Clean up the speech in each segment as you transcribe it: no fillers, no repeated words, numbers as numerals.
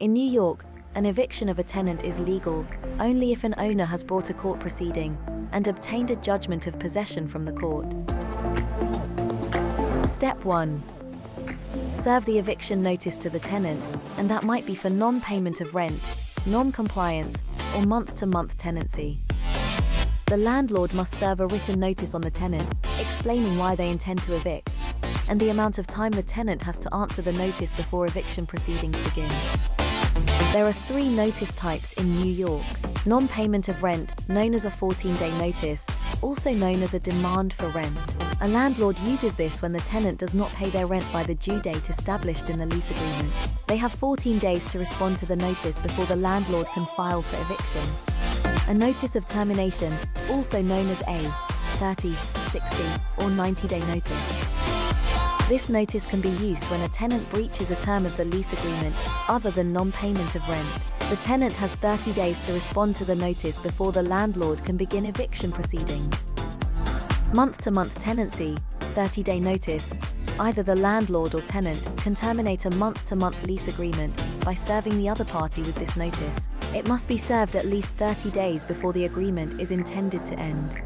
In New York, an eviction of a tenant is legal only if an owner has brought a court proceeding and obtained a judgment of possession from the court. Step 1. Serve the eviction notice to the tenant, and that might be for non-payment of rent, non-compliance, or month-to-month tenancy. The landlord must serve a written notice on the tenant, explaining why they intend to evict, and the amount of time the tenant has to answer the notice before eviction proceedings begin. There are 3 notice types in New York. Non-payment of rent, known as a 14-day notice, also known as a demand for rent. A landlord uses this when the tenant does not pay their rent by the due date established in the lease agreement. They have 14 days to respond to the notice before the landlord can file for eviction. A notice of termination, also known as a 30, 60, or 90-day notice. This notice can be used when a tenant breaches a term of the lease agreement other than non-payment of rent. The tenant has 30 days to respond to the notice before the landlord can begin eviction proceedings. Month-to-month tenancy, 30-day notice. Either the landlord or tenant can terminate a month-to-month lease agreement by serving the other party with this notice. It must be served at least 30 days before the agreement is intended to end.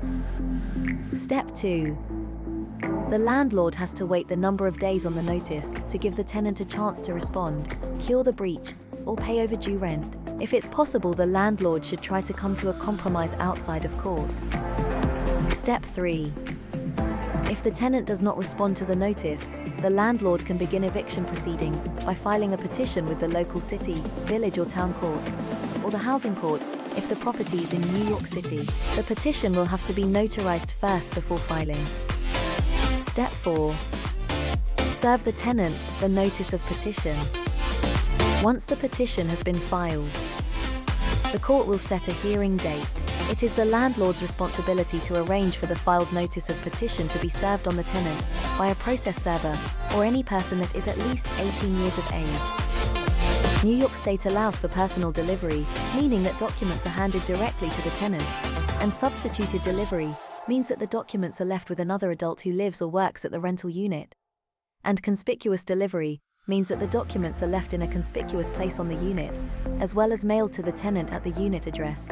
Step 2. The landlord has to wait the number of days on the notice to give the tenant a chance to respond, cure the breach, or pay overdue rent. If it's possible, the landlord should try to come to a compromise outside of court. Step 3. If the tenant does not respond to the notice, the landlord can begin eviction proceedings by filing a petition with the local city, village or town court, or the housing court if the property is in New York City. The petition will have to be notarized first before filing. Step 4. Serve the tenant the notice of petition. Once the petition has been filed, the court will set a hearing date. It is the landlord's responsibility to arrange for the filed notice of petition to be served on the tenant by a process server or any person that is at least 18 years of age. New York State allows for personal delivery, meaning that documents are handed directly to the tenant, and substituted delivery means that the documents are left with another adult who lives or works at the rental unit. And conspicuous delivery means that the documents are left in a conspicuous place on the unit, as well as mailed to the tenant at the unit address.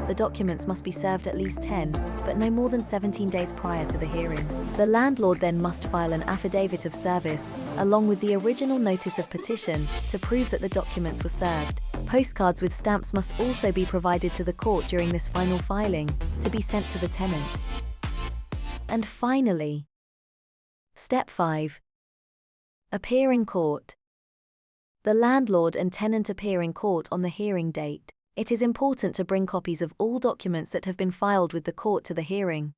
The documents must be served at least 10, but no more than 17 days prior to the hearing. The landlord then must file an affidavit of service, along with the original notice of petition, to prove that the documents were served. Postcards with stamps must also be provided to the court during this final filing, to be sent to the tenant. And finally, Step 5. Appear in court. The landlord and tenant appear in court on the hearing date. It is important to bring copies of all documents that have been filed with the court to the hearing,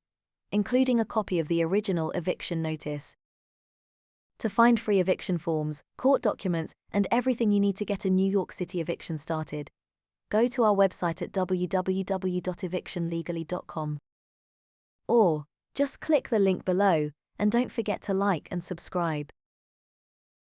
including a copy of the original eviction notice. To find free eviction forms, court documents, and everything you need to get a New York City eviction started, go to our website at www.evictionlegally.com. Or, just click the link below, and don't forget to like and subscribe.